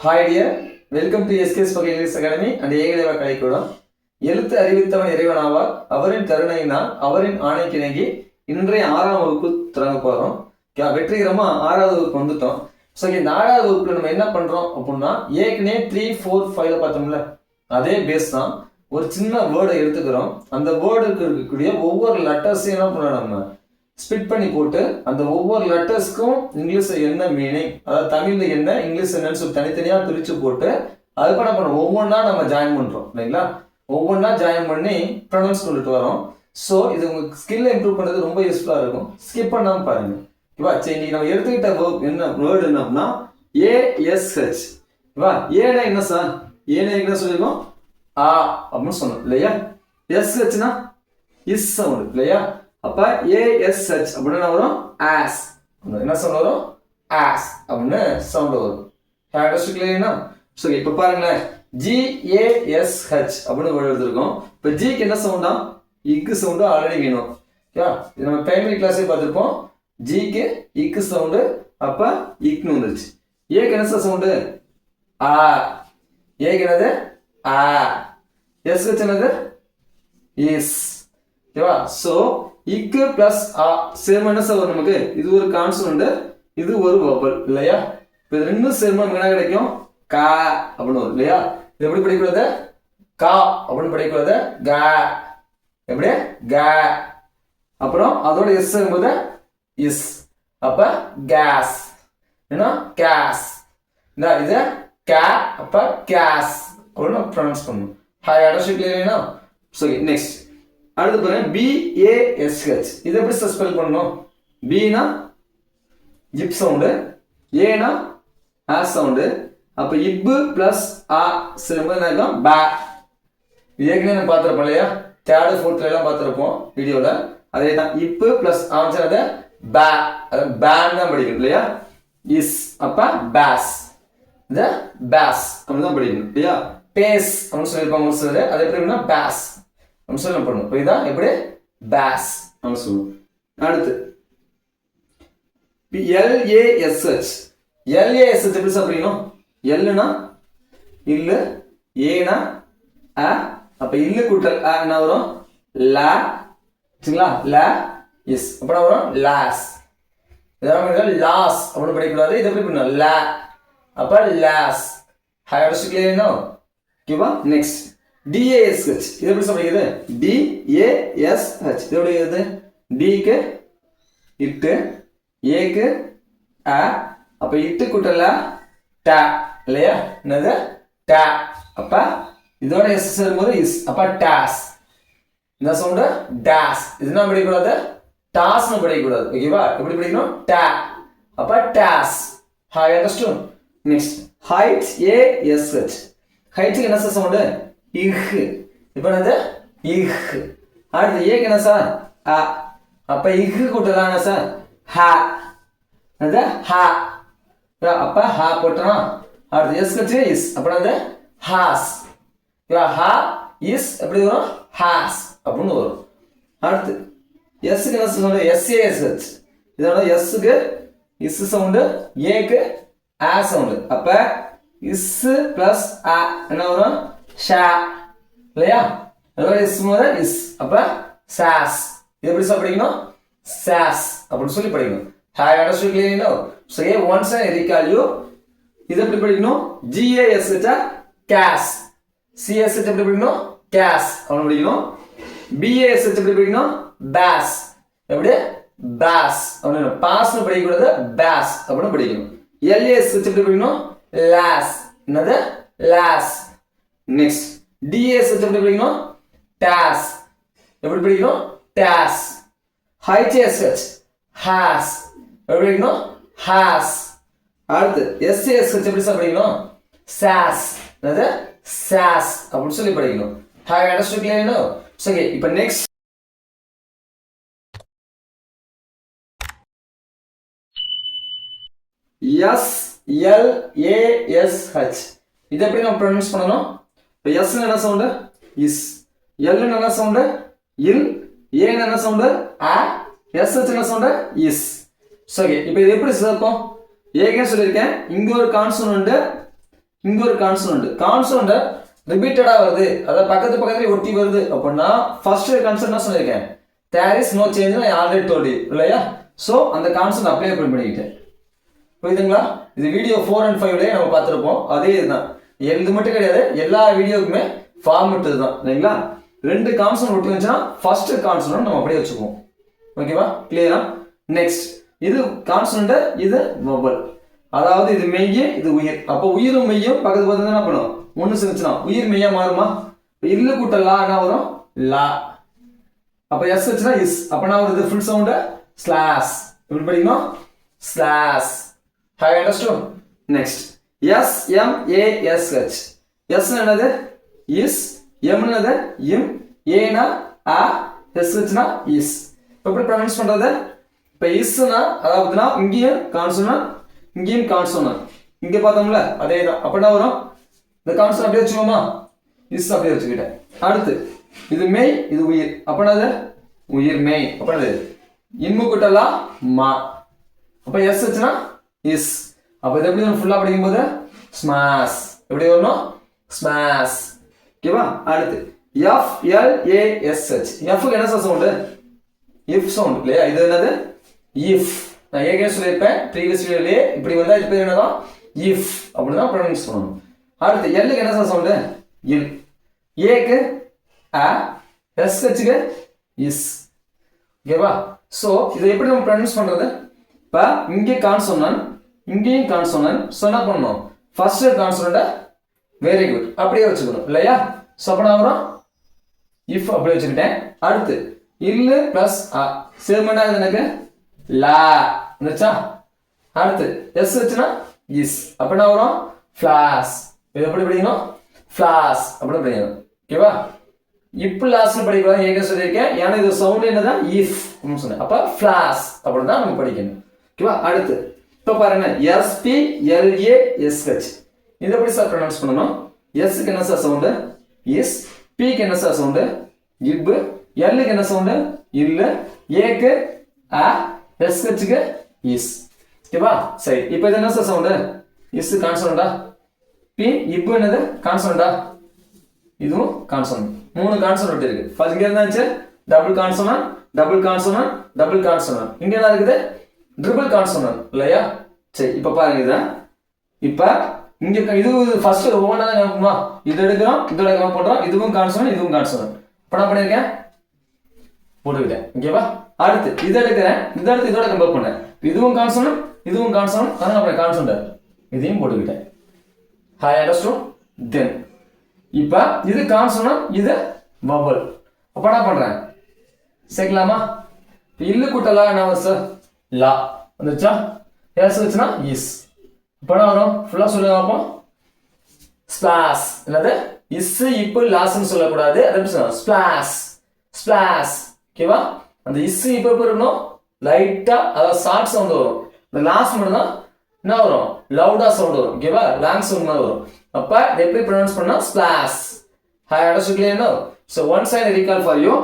Hi dear, welcome to SK Spoken English Academy and ஏகதேவ கலைக்கூடம். எழுத்து அறிவித்தவன் இறைவன் ஆவார், அவரின் கருணையினால் அவரின் ஆணைக்கிணங்கி இன்றைய 6ஆம் வகுப்பு தொடங்க போகிறோம். வெற்றிகரமாக 6வது வகுப்பு வந்துட்டோம். ஸோ இந்த 6வது வகுப்பில் நம்ம என்ன பண்ணுறோம் அப்படின்னா, ஏற்கனவே 3, 4, 5 பார்த்தோம்ல, அதே பேஸ் தான். ஒரு சின்ன வேர்டை எடுத்துக்கிறோம். அந்த வேர்டுக்கு இருக்கக்கூடிய ஒவ்வொரு லெட்டர்ஸையும் என்ன பண்ணுறோம், நம்ம ஸ்பிட் பண்ணி போட்டு அந்த ஒவ்வொரு லெட்டர்ஸ்க்கும் இங்கிலீஷில் என்ன மீனிங், அதாவது தமிழில் என்ன, இங்கிலீஷ் என்னன்னு சொல்லி தனித்தனியாக பிரித்து போட்டு அதுக்கு என்ன பண்ணுறோம், ஒவ்வொன்றா நம்ம ஜாயின் பண்ணுறோம் இல்லைங்களா. ஒவ்வொன்றா ஜாயின் பண்ணி ப்ரொனவுன்ஸ் கொண்டுட்டு வரோம். ஸோ இது உங்களுக்கு ஸ்கில்லை இம்ப்ரூவ் பண்ணுறது ரொம்ப யூஸ்ஃபுல்லாக இருக்கும். ஸ்கிப் பண்ணாமல் பாருங்கள். இவா சரி, இன்னைக்கு நம்ம எடுத்துக்கிட்ட என்ன வேர்டு என்ன அப்படின்னா ASH. இவா ஏனா என்ன சார், ஏனா என்ன சொல்லியிருக்கோம், ஆ அப்படின்னு சொன்னோம் இல்லையா. SHனா இஸ் சவுண்ட் இல்லையா. அப்ப ASH அப்படின்னா வரும் ஆஸ். என்ன சவுண்ட் வரும், ஆஸ் அப்படின்னு சவுண்ட் வரும். இல்லையா. ஸோ இப்போ பாருங்களேன், GASH அப்படின்னு வேர்டு எடுத்துருக்கோம். இப்போ ஜிக்கு என்ன சவுண்டா, இக்கு சவுண்டு ஆல்ரெடி வேணும். இது நம்ம பிரைமரி கிளாஸே பார்த்துருப்போம். ஜிக்கு இக்கு சவுண்டு, அப்ப இக்னு வந்துருச்சு. ஏக்கு என்ன சவுண்டு, ஆ. ஏக்கு என்னது, ஆ. எஸ்க்கு என்னது, இஸ். ஓகேவா. ஸோ இக்கு பிளஸ் ஆ சேர்மா என்ன வரும் நமக்கு, இது ஒரு கான்சனன்ட், இது ஒரு வவல் இல்லையா. இப்போ இது ரெண்டும் சேர்மா நமக்கு என்ன கிடைக்கும், கா அப்படின்னு வரும் இல்லையா. இது எப்படி படிக்கிறது, கா அப்படின்னு படிக்கிறது, கா. எப்படி கா. அப்புறம் அதோட எஸ் என்பது இஸ், அப்ப கேஸ். என்ன கேஸ். இது கே, அப்ப கேஸ் அப்படின்னு ப்ரொனவுன்ஸ் பண்ணணும். Hi understand. ஸோ நெக்ஸ்ட் அடுத்து பாருங்க, BASH. இது எப்படி ஸ்பெல் பண்ணணும், பினா ஜிப் சவுண்டு, ஏனா ஆஸ் சவுண்டு, அப்ப இப்பு பிளஸ் ஆ சேர்ந்து பா. ஏற்கனவே நம்ம பார்த்துருப்போம் இல்லையா, 3rd 4th எல்லாம் பார்த்துருப்போம் வீடியோல. அதே தான், இப்பு பிளஸ் ஆன்சர் பா, பேன் தான் படிக்கணும் இல்லையா. இஸ் அப்ப பேஸ், இந்த பேஸ் அப்படின்னு தான் படிக்கணும் இல்லையா. பேஸ் அப்படின்னு சொல்லியிருப்பாங்க ஒரு சிலர், அது எப்படி பேஸ் நம்ம சொல்ல பண்ணணும். இதுதான் எப்படி பேஸ் நம்ம சொல்லுவோம். அடுத்து LASH. LASH எப்படி சாப்பிடணும், எல்லுனா இல்லு, ஏனா அ, அப்ப இல்லு கூட்டல் அ என்ன வரும், லா. சரிங்களா, லா இஸ் அப்ப வரும் லாஸ். இதான் லாஸ் அப்படின்னு படிக்கக்கூடாது. இது எப்படி பண்ணணும், லா அப்ப லாஸ். Higher clear. ஓகேவா. Next DASH. இது எப்படி சொல்றது, DASH. இது எப்படி இருக்குது, டிக்கு இட்டு, ஏக்கு அ, அப்ப இட்டு கூட்டல டா இல்லையா. என்னது டா, அப்ப இதோட எஸ் சேரும்போது இஸ், அப்ப டாஸ். இந்த சவுண்ட் டாஸ். இதுனா படிக்கக்கூடாது, டாஸ்னு படிக்கக்கூடாது. ஓகேவா. எப்படி படிக்கணும், டா அப்ப டாஸ். Hi understand. Next height ASH. ஹைட்டுக்கு என்ன சவுண்ட், இஹ். இப்போ என்னது இஹ். அடுத்து ஏக்கு என்ன சார், அ, அப்ப இஹ் கூட்டலாம் என்ன சார், ஹா. அது ஹா, அப்ப ஹா போட்டோம். அடுத்து எஸ் கட்சி இஸ், அப்ப அது ஹாஸ். ஹா இஸ் எப்படி வரும், ஹாஸ் அப்படின்னு வரும். அடுத்து எஸ்க்கு என்ன சவுண்ட், SASH. இதோட எஸ்க்கு இஸ் சவுண்டு, ஏக்கு ஆ சவுண்டு, அப்ப இஸ் பிளஸ் ஆ என்ன வரும், ஷா இல்லையா. அதோட இஸ் முதல் இஸ், அப்ப சாஸ். இது எப்படி சொல்லி படிக்கணும், சாஸ் அப்படின்னு சொல்லி படிக்கணும். Hi understand clear. So once I recall you. இது எப்படி படிக்கணும், GASH கேஸ். CSH எப்படி படிக்கணும், கேஸ் அப்படின்னு படிக்கணும். BASH எப்படி படிக்கணும், பேஸ். எப்படி பேஸ் அப்படின்னு, பாஸ்னு படிக்கக்கூடாது, பேஸ் அப்படின்னு படிக்கணும். LASH எப்படி படிக்கணும், லாஸ். என்னது லாஸ். நெக்ஸ்ட் DASH எப்படி படிக்கணும், டாஸ். எப்படி படிக்கணும், டாஸ். HASH has. எப்படி படிக்கணும், ஹாஸ். அடுத்து SASH எப்படி படிக்கணும், சாஸ். என்னது சாஸ் அப்படின்னு சொல்லி படிக்கணும். Hi understand clear. சரி, இப்போ நெக்ஸ்ட் SLASH. இது எப்படி நம்ம ப்ரொனவுன்ஸ் பண்ணணும். இப்போ எஸ் என்ன சவுண்டு, இஸ். எல் என்ன சவுண்டு, இல். ஏ என்ன சவுண்டு, ஆ. SH என்ன சவுண்டு, இஸ். சரி, இப்போ இது எப்படி சேர்ப்போம், ஏற்கனவே சொல்லியிருக்கேன், இங்க ஒரு கான்சனன்ட் இங்க ஒரு கான்சோனன்ட். கான்சோனன்ட் ரிப்பீட்டடா வருது, அதாவது பக்கத்துல ஒட்டி வருது அப்படின்னா ஃபர்ஸ்ட் கான்சோனன்ட் என்ன சொல்லியிருக்கேன், there is no change I already told you இல்லையா. ஸோ அந்த கான்செப்ட் அப்ளை பண்ணிக்கிட்டேன். புரியுதுங்களா? இது வீடியோ 4 and 5 நம்ம பார்த்துருப்போம். அதே இதுதான், இது மட்டும் கிடையாது, எல்லா வீடியோக்குமே ஃபார்மெட் இதுதான் இல்லைங்களா. ரெண்டு கான்செப்ட் ஒட்டி வந்துச்சுன்னா ஃபர்ஸ்ட் கான்செப்ட் நம்ம அப்படியே வச்சுக்குவோம். ஓகேவா, கிளியரா? நெக்ஸ்ட், இது கான்செப்ட், இது வவல், அதாவது இது மெய், இது உயிர். அப்போ உயிரும் மெய்யும் பக்கத்து பக்கத்துல என்ன பண்ணும், ஒன்று சேர்ந்துச்சுன்னா உயிர் மெய்யா மாறுமா. இல்லு கூட்ட லா என்ன வரும், லா. அப்ப எஸ் வச்சுனா இஸ், அப்பனா வருது ஃபுல் சவுண்ட் ஸ்லாஷ். இப்படி படிக்கணும், slash. Have understood? Next, S M A S H. S என்னது, இஸ். எம் என்னது, இம். ஏனா ஆ, எஸ் ஹெச்னா இஸ். எப்படி ப்ரொனவுன்ஸ் பண்றது? இப்ப இஸ்னா அதாவதுனா இங்கேயும் கான்சோனன்ட், இங்கேயும் கான்சோனன்ட். இங்க பார்த்தோம்ல அதே தான். அப்ப என்ன வரும், இந்த கான்சோனன்ட் அப்படியே வச்சுக்கோமா, இஸ் அப்படியே வச்சுக்கிட்டேன். அடுத்து இது மெய், இது உயிர். அப்ப உயிர் மெய். அப்ப இன்மு கூட்டலா மா. அப்ப எஸ் வச்சுனா இஸ். அப்ப இது எப்படி வரும், ஃபுல்லா படிக்கும் போது ஸ்மாஷ். எப்படி வரணும், ஸ்மாஷ். ஓகேவா? அடுத்து F L A S H. எஃப்க்கு என்ன சவுண்ட், இஃப் சவுண்ட் இல்லையா. இது என்னது, இஃப். நான் ஏற்கனவே சொல்லியிருப்பேன் ப்ரீவியஸ் வீடியோலயே, இப்படி வந்தா இது பேர் என்னதான், இஃப். அப்படிதான் ப்ரொனவுன்ஸ் பண்ணணும். அடுத்து எல்லுக்கு என்ன சவுண்ட், இல். ஏக்கு அ, எஸ் ஹெச்க்கு இஸ். ஓகேவா? சோ இதை எப்படி நம்ம ப்ரொனவுன்ஸ் பண்றது? இப்ப இங்கே கான்சோனன்ட், இங்கேயும் கான்சோனன்ட். சோ என்ன பண்ணணும், ஃபர்ஸ்ட் கான்சோனன்ட் வெரி குட் அப்படியே வச்சுக்கணும் இல்லையா. சோ அப்ப நான் வரும் இஃப் அப்படியே வச்சுக்கிட்டேன். அடுத்து இல்லு பிளஸ் அ சேர்மண்டா எனக்கு லா வந்துச்சா. அடுத்து எஸ் வச்சுனா இஸ். அப்ப என்ன வரும், ஃபிளாஷ். இது எப்படி படிக்கணும், ஃபிளாஷ் அப்படி படிக்கணும். ஓகேவா? இப்ப லாஸ்ட்ல படிக்கலாம் ஏற்கனவே சொல்லியிருக்கேன். ஏன்னா இது சவுண்ட் என்னதான், இஃப் சொன்னேன். அப்ப ஃபிளாஷ் அப்படின்னு தான் நம்ம படிக்கணும். ஓகேவா? அடுத்து இப்ப பாருங்க, எஸ்பி எல்ஏ எஸ்ஹெச். இது எப்படி சார் ப்ரொனவுன்ஸ் பண்ணணும்? எஸ்க்கு என்ன சார் சவுண்ட், இஸ். பிக்கு என்ன சார் சவுண்ட், இப். எல்லுக்கு என்ன சவுண்ட், இல்ல. ஏக்கு அ, எஸ்ஹெச்க்கு இஸ். ஓகேவா? சரி, இப்போ இது என்ன சார் சவுண்ட், இஸ் கான்சோனண்டா. பி இப் என்னது கான்சோனண்டா, இதுவும் கான்சோனன்ட். மூணு கான்சோனன்ட் இருக்கு. ஃபர்ஸ்ட் இங்க இருந்தாச்சு double consonant, double consonant, double consonant. இங்க என்ன இருக்குது, ட்ரிபிள் கான்சோனன்ட் இல்லையா. சரி, இப்ப பாருங்க இத. இப்ப இங்க இது ஃபர்ஸ்ட் ஒவ்வொன்றா தான் ஞாபகமா, இது எடுக்கிறோம், இதோட கம்பேர் பண்றோம். இதுவும் கான்சோனன்ட், இதுவும் கான்சோனன்ட். இப்ப நான் பண்ணிருக்கேன், போட்டுக்கிட்டேன். ஓகேவா? அடுத்து இதை எடுக்கிறேன், இதை எடுத்து இதோட கம்பேர் பண்ணேன். இதுவும் கான்சோனன்ட், இதுவும் கான்சோனன்ட், அதான் நான் கான்சோனன்ட் இதையும் போட்டுக்கிட்டேன். Hi understood? தென் இப்ப இது கான்சோனன்ட், இது வவல். அப்ப என்ன பண்றேன், சேர்க்கலாமா? இல்லு கூட்டலா என்ன வரும் சார், லா வந்துச்சா. எஸ் வச்சுனா இஸ். இப்ப என்ன வரும், ஃபுல்லா சொல்லுங்க பார்ப்போம். ஸ்பிளாஷ். என்னது, இஸ் இப்போ லாஸ்ட்னு சொல்லக்கூடாது, அது ஸ்பிளாஷ், ஸ்பிளாஷ். ஓகேவா? அந்த இஸ் இப்போ இருக்கணும், லைட்டா அதாவது ஷார்ட் சவுண்ட் வரும். இந்த லாஸ்ட் மட்டும் தான் என்ன வரும், லவுடா சவுண்ட் வரும். ஓகேவா? லாங் சவுண்ட் மாதிரி வரும். அப்ப எப்படி ப்ரொனவுன்ஸ் பண்ணா, splash. Hi understood clear now? So once I recall for you,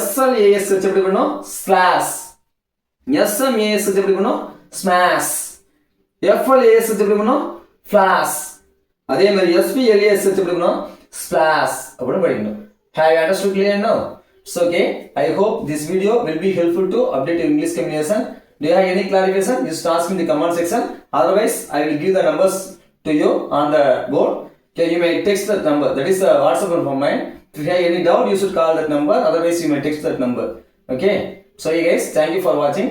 SL AS எப்படி பண்ணனும், ஸ்லாஷ். SM AS எப்படி பண்ணனும், ஸ்மாஷ். FL AS எப்படி பண்ணனும், ஃபிளாஷ். அதே மாதிரி SP LAS எப்படி பண்ணனும், ஸ்பிளாஷ் அப்படி படிக்கணும். Have you understood clear now? So okay, I hope this video will be helpful to update your English communication. Do you have any clarification? Just ask in the comment section. Otherwise, I will give the numbers to you on the board. Okay, you may text that number. That is the WhatsApp number of mine. If you have any doubt, you should call that number. Otherwise, you may text that number. Okay. So, hey guys, thank you for watching.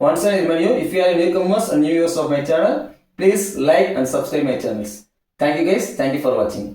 Once I remind you, if you are newcomers and new viewers of my channel, please like and subscribe my channels. Thank you guys. Thank you for watching.